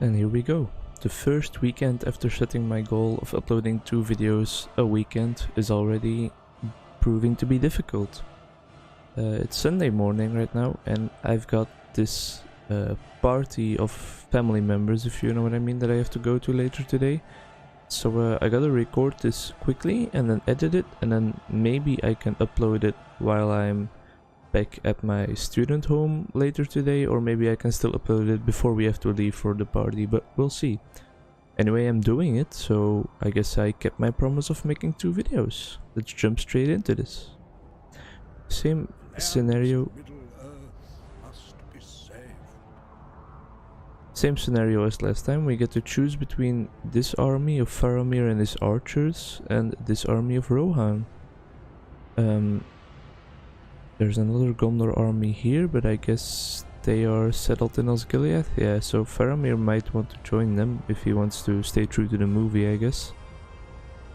And here we go. The first weekend after setting my goal of uploading 2 videos a weekend is already proving to be difficult. It's Sunday morning right now and I've got this party of family members, if you know what I mean, that I have to go to later today. So I gotta record this quickly and then edit it, and then maybe I can upload it while I'm back at my student home later today, or maybe I can still upload it before we have to leave for the party, but we'll see. Anyway, I'm doing it, so I guess I kept my promise of making 2 videos. Let's jump straight into this. Same scenario. Same scenario as last time. We get to choose between this army of Faramir and his archers and this army of Rohan. There's another Gondor army here, but I guess they are settled in Osgiliath. Yeah, so Faramir might want to join them if he wants to stay true to the movie, I guess.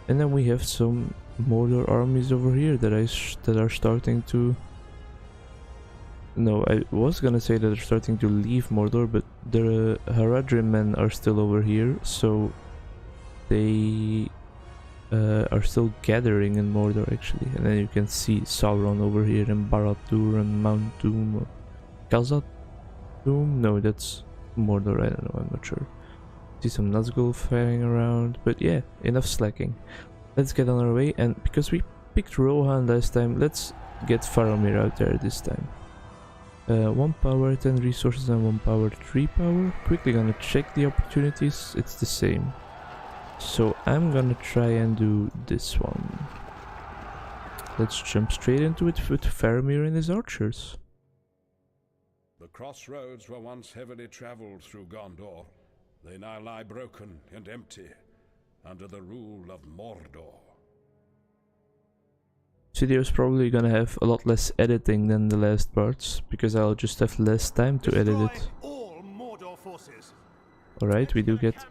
And then we have some Mordor armies over here that are starting to... No, I was gonna say that they're starting to leave Mordor, but the Haradrim men are still over here, so they are still gathering in Mordor actually. And then you can see Sauron over here and Barad-dûr and Mount Doom. Khazad-dûm? No, that's Mordor, I don't know, I'm not sure. See some Nazgûl flying around, but yeah, enough slacking. Let's get on our way, and because we picked Rohan last time, let's get Faramir out there this time. 1 power, 10 resources and 1 power, 3 power. Quickly gonna check the opportunities, it's the same. So I'm gonna try and do this one. Let's jump straight into it with Faramir and his archers. The crossroads were once heavily traveled through Gondor. They now lie broken and empty, under the rule of Mordor. This video is probably gonna have a lot less editing than the last parts, because I'll just have less time to edit it. Alright, we do get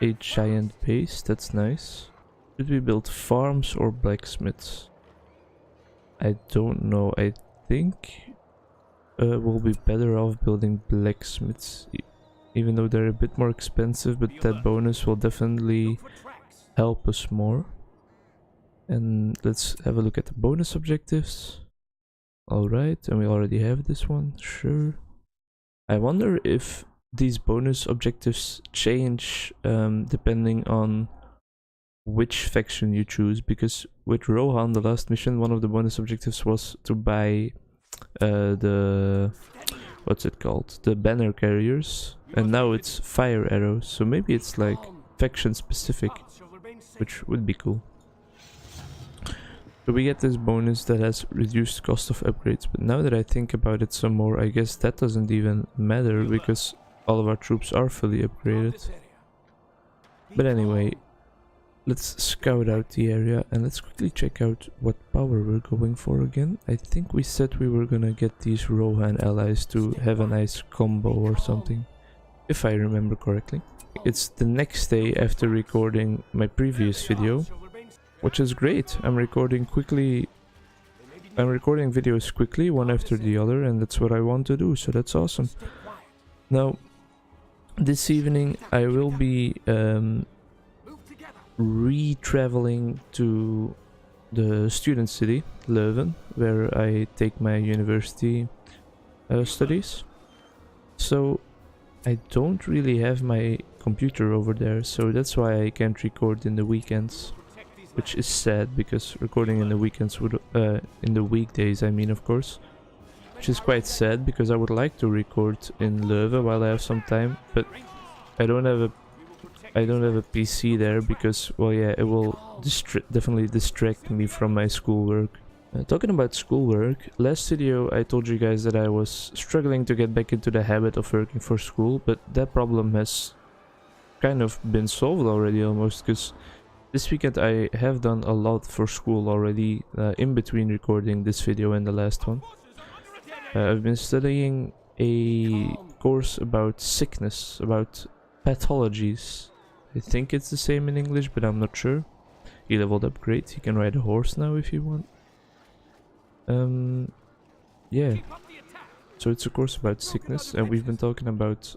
a giant base, that's nice. Should we build farms or blacksmiths? I don't know, I think we'll be better off building blacksmiths, even though they're a bit more expensive, but that bonus will definitely help us more. And let's have a look at the bonus objectives. Alright, and we already have this one, sure. I wonder if these bonus objectives change depending on which faction you choose, because with Rohan, the last mission, one of the bonus objectives was to buy the... what's it called? The banner carriers, and now it's fire arrows, so maybe it's like faction specific, which would be cool. So we get this bonus that has reduced cost of upgrades, but now that I think about it some more, I guess that doesn't even matter because all of our troops are fully upgraded. But anyway, let's scout out the area and let's quickly check out what power we're going for again. I think we said we were gonna get these Rohan allies to have a nice combo or something, if I remember correctly. It's the next day after recording my previous video, which is great. I'm recording videos quickly, one after the other, and that's what I want to do, so that's awesome. Now, this evening I will be re-traveling to the student city, Leuven, where I take my university studies. So I don't really have my computer over there, so that's why I can't record in the weekends. Which is sad, because recording in the weekends would, in the weekdays I mean, of course. Which is quite sad, because I would like to record in Leuven while I have some time, but I don't have a PC there, because, well, yeah, it will definitely distract me from my schoolwork. Talking about schoolwork, last video I told you guys that I was struggling to get back into the habit of working for school, but that problem has kind of been solved already almost, because this weekend I have done a lot for school already, in between recording this video and the last one. I've been studying a course about sickness, about pathologies. I think it's the same in English, but I'm not sure. He leveled up great, he can ride a horse now if you want. Yeah. So it's a course about sickness, and we've been talking about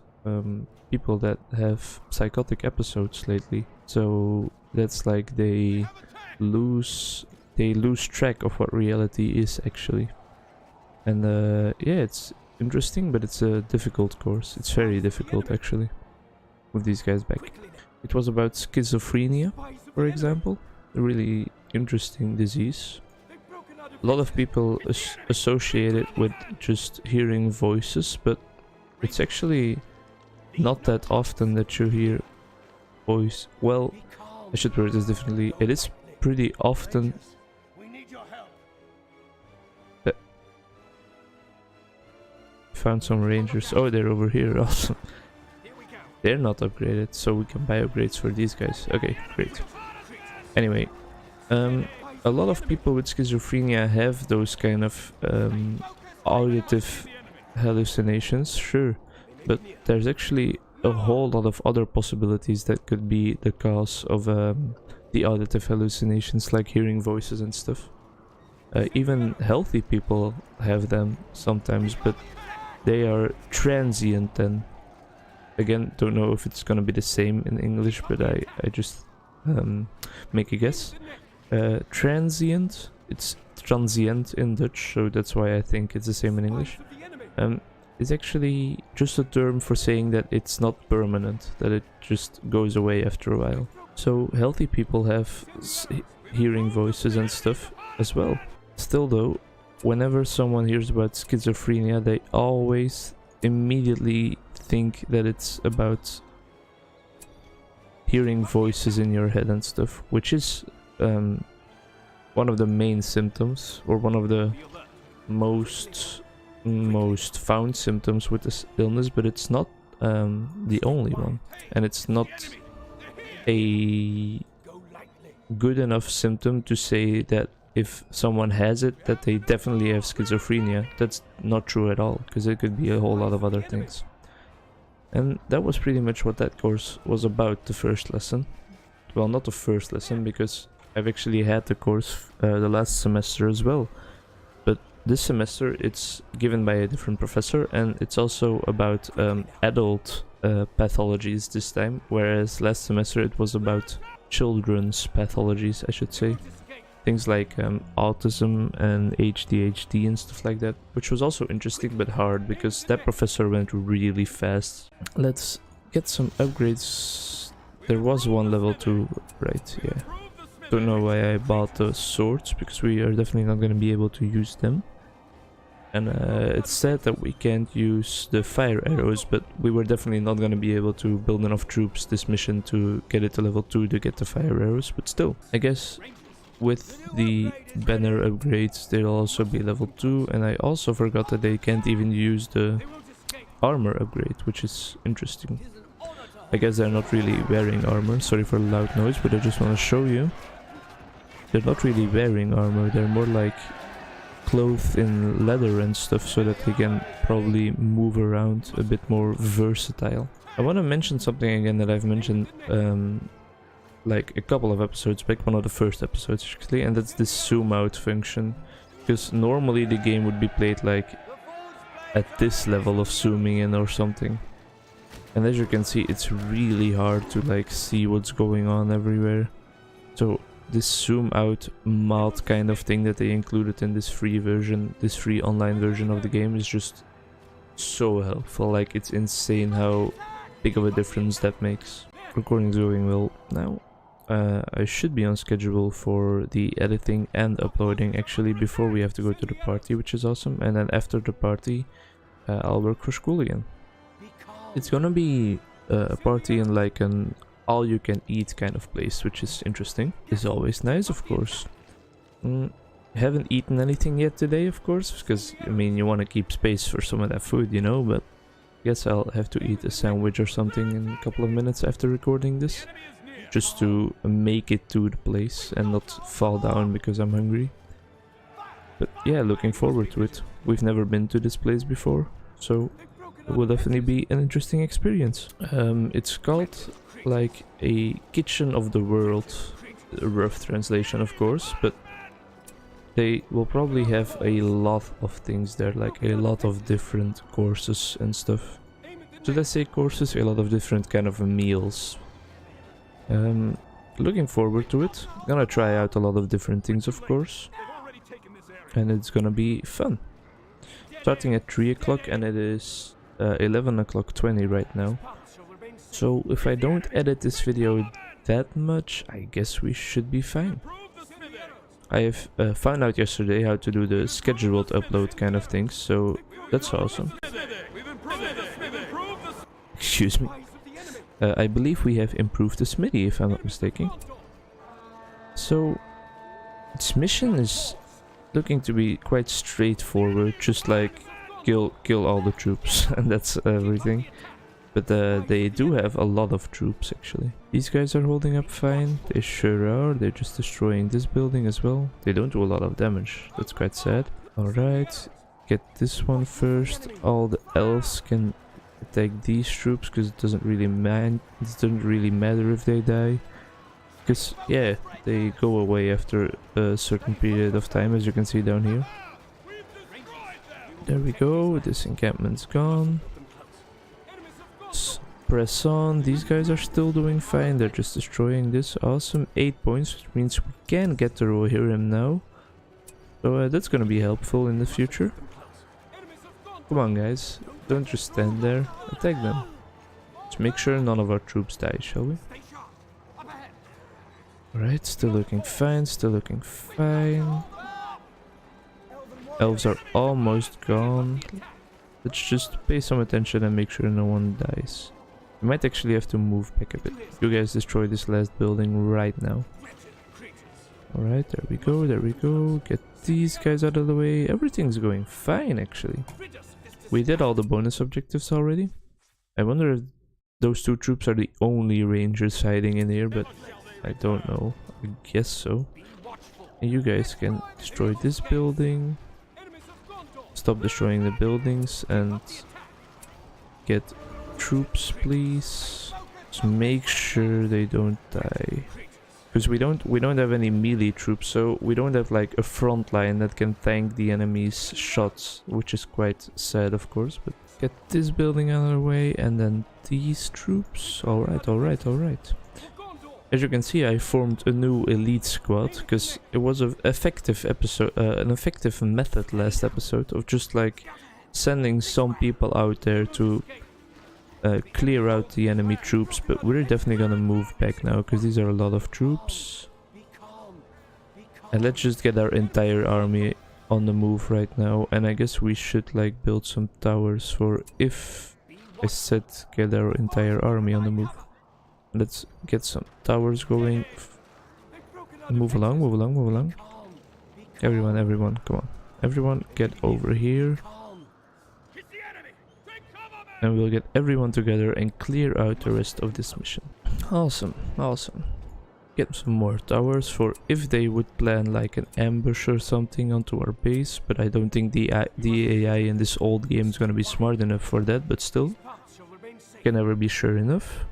people that have psychotic episodes lately. So that's like they lose track of what reality is actually. And yeah, it's interesting, but it's a difficult course. It's very difficult actually with these guys back. It was about schizophrenia, for example, a really interesting disease. A lot of people associate it with just hearing voices, but it's actually not that often that you hear voice. Well, I should word this differently. It is pretty often that found some rangers. Oh, they're over here also. They're not upgraded, so we can buy upgrades for these guys. Okay, great. Anyway, a lot of people with schizophrenia have those kind of auditive hallucinations, sure, but there's actually a whole lot of other possibilities that could be the cause of the auditive hallucinations, like hearing voices and stuff. Even healthy people have them sometimes, but they are transient then. Again, don't know if it's gonna be the same in English, but I just make a guess. Transient, it's transient in Dutch, so that's why I think it's the same in English. It's actually just a term for saying that it's not permanent, that it just goes away after a while. So healthy people have hearing voices and stuff as well. Still though, whenever someone hears about schizophrenia, they always immediately think that it's about hearing voices in your head and stuff, which is one of the main symptoms, or one of the most found symptoms with this illness, but it's not the only one, and it's not a good enough symptom to say that if someone has it, that they definitely have schizophrenia. That's not true at all, because it could be a whole lot of other things. And that was pretty much what that course was about, the first lesson. Well, not the first lesson, because I've actually had the course the last semester as well. But this semester it's given by a different professor, and it's also about adult pathologies this time, whereas last semester it was about children's pathologies, I should say. Things like autism and ADHD and stuff like that, which was also interesting but hard because that professor went really fast. Let's get some upgrades. There was one level 2, right? Yeah. Don't know why I bought the swords, because we are definitely not going to be able to use them. And it's said that we can't use the fire arrows, but we were definitely not going to be able to build enough troops this mission to get it to level 2 to get the fire arrows, but still, I guess with the banner upgrades they'll also be level 2, and I also forgot that they can't even use the armor upgrade, which is interesting. I guess they're not really wearing armor, sorry for the loud noise, but I just want to show you. They're not really wearing armor, they're more like clothed in leather and stuff, so that they can probably move around a bit more versatile. I want to mention something again that I've mentioned like a couple of episodes back, one of the first episodes actually, and that's this zoom out function. Because normally the game would be played like at this level of zooming in or something. And as you can see, it's really hard to like see what's going on everywhere. So this zoom out mod kind of thing that they included in this free version, this free online version of the game, is just so helpful. Like, it's insane how big of a difference that makes. Recording's going well now. I should be on schedule for the editing and uploading actually before we have to go to the party, which is awesome. And then after the party, I'll work for school again. It's gonna be a party in like an all-you-can-eat kind of place, which is interesting. It's always nice, of course. Haven't eaten anything yet today, of course, because, I mean, you want to keep space for some of that food, you know, but I guess I'll have to eat a sandwich or something in a couple of minutes after recording this, just to make it to the place and not fall down because I'm hungry. But yeah, looking forward to it. We've never been to this place before, so it will definitely be an interesting experience. It's called like a kitchen of the world, a rough translation of course, but they will probably have a lot of things there, like a lot of different courses and stuff. should I say courses? A lot of different kind of meals. Looking forward to it. Gonna try out a lot of different things, of course. And it's gonna be fun. Starting at 3 o'clock, and it is 11 o'clock 20 right now. So if I don't edit this video that much, I guess we should be fine. I have found out yesterday how to do the scheduled upload kind of things, so that's awesome. Excuse me. I believe we have improved the smithy, if I'm not mistaken. So this mission is looking to be quite straightforward, just like kill all the troops and that's everything. But they do have a lot of troops actually. These guys are holding up fine. They sure are. They're just destroying this building as well. They don't do a lot of damage. That's quite sad. Alright, get this one first. All the elves can attack these troops because it doesn't really matter if they die. Because yeah, they go away after a certain period of time, as you can see down here. There we go. This encampment's gone. Press on. These guys are still doing fine. They're just destroying this. Awesome. 8 points, which means we can get the Rohirrim now. So that's gonna be helpful in the future. Come on, guys. Don't just stand there. Attack them. Let's make sure none of our troops die, shall we? Alright, still looking fine. Still looking fine. Elves are almost gone. Let's just pay some attention and make sure no one dies. We might actually have to move back a bit. You guys destroy this last building right now. Alright, there we go, there we go. Get these guys out of the way. Everything's going fine actually. We did all the bonus objectives already. I wonder if those two troops are the only rangers hiding in here, but I don't know. I guess so. And you guys can destroy this building. Stop destroying the buildings and get troops, please. Just make sure they don't die, because we don't have any melee troops, so we don't have like a front line that can tank the enemy's shots, which is quite sad, of course. But get this building out of the way, and then these troops. All right, all right, all right. As you can see, I formed a new elite squad because it was an effective method last episode of just like sending some people out there to clear out the enemy troops. But we're definitely gonna move back now because these are a lot of troops. And let's just get our entire army on the move right now. And I guess we should like build some towers for if I said get our entire army on the move. Let's get some towers going. Move along, move along, move along. Everyone, come on. Everyone get over here. And we'll get everyone together and clear out the rest of this mission. Awesome, awesome. Get some more towers for if they would plan like an ambush or something onto our base. But I don't think the AI in this old game is gonna be smart enough for that, but still. Can never be sure enough.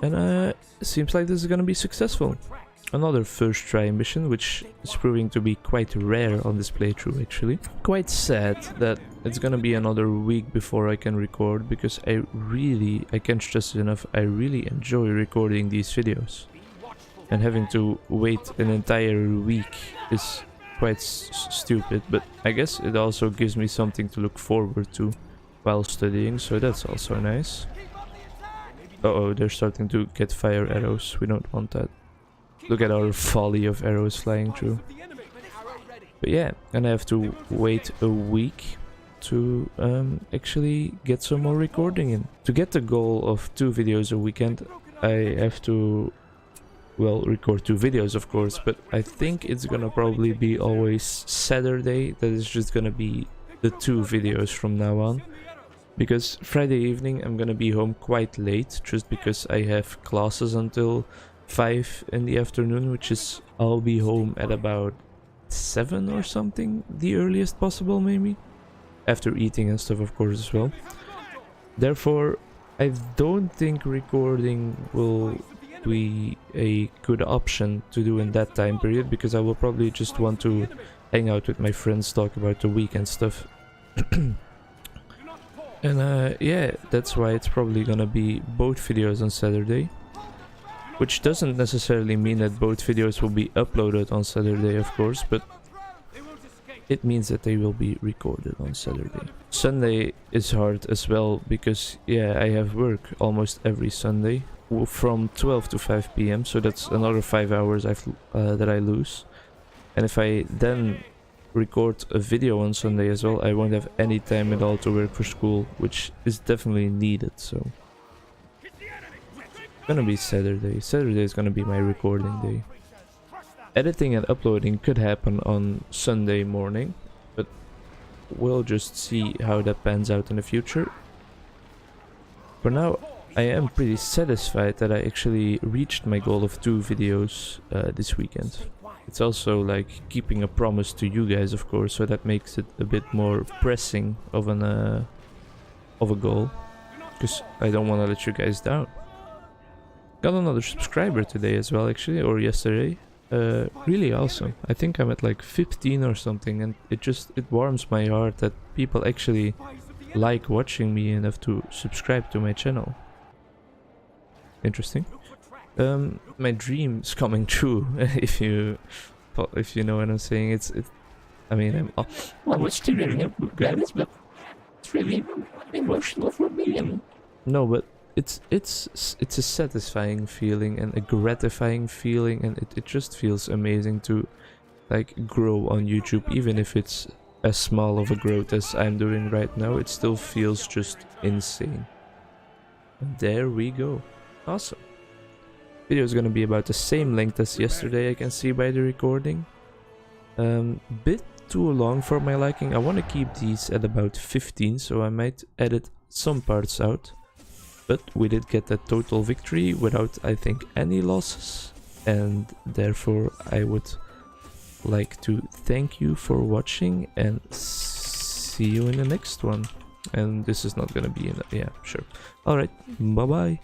And it seems like this is gonna be successful. Another first try mission, which is proving to be quite rare on this playthrough actually. Quite sad that it's gonna be another week before I can record, because I can't stress it enough, I really enjoy recording these videos. And having to wait an entire week is quite stupid, but I guess it also gives me something to look forward to while studying, so that's also nice. Uh-oh, they're starting to get fire arrows. We don't want that. Look at our volley of arrows flying through. But yeah, and I have to wait a week to actually get some more recording in. To get the goal of 2 videos a weekend, I have to, well, record 2 videos of course, but I think it's gonna probably be always Saturday that is just gonna be the 2 videos from now on. Because Friday evening I'm gonna be home quite late, just because I have classes until 5 in the afternoon, which is I'll be home at about 7 or something, the earliest possible maybe. After eating and stuff of course as well. Therefore, I don't think recording will be a good option to do in that time period, because I will probably just want to hang out with my friends, talk about the weekend stuff. And yeah, that's why it's probably gonna be both videos on Saturday. Which doesn't necessarily mean that both videos will be uploaded on Saturday, of course, but it means that they will be recorded on Saturday. Sunday is hard as well because, yeah, I have work almost every Sunday from 12 to 5 p.m. So that's another 5 hours that I lose. And if I then record a video on Sunday as well, I won't have any time at all to work for school, which is definitely needed, so... Gonna be Saturday. Saturday is gonna be my recording day. Editing and uploading could happen on Sunday morning, but we'll just see how that pans out in the future. For now, I am pretty satisfied that I actually reached my goal of 2 videos this weekend. It's also like keeping a promise to you guys, of course, so that makes it a bit more pressing of a goal, because I don't want to let you guys down. Got another subscriber today as well, actually, or yesterday. Really awesome. I think I'm at like 15 or something, and it warms my heart that people actually like watching me enough to subscribe to my channel. Interesting. My dream's coming true. if you know what I'm saying. I mean, I'm it's really emotional for me. No, but it's a satisfying feeling and a gratifying feeling, and it just feels amazing to like grow on YouTube, even if it's as small of a growth as I'm doing right now. It still feels just insane. And there we go. Awesome. Video is gonna be about the same length as yesterday, I can see by the recording. Bit too long for my liking. I want to keep these at about 15, so I might edit some parts out. But we did get a total victory without, I think, any losses. And therefore I would like to thank you for watching and see you in the next one. And this is not gonna be in yeah, sure. Alright, bye bye.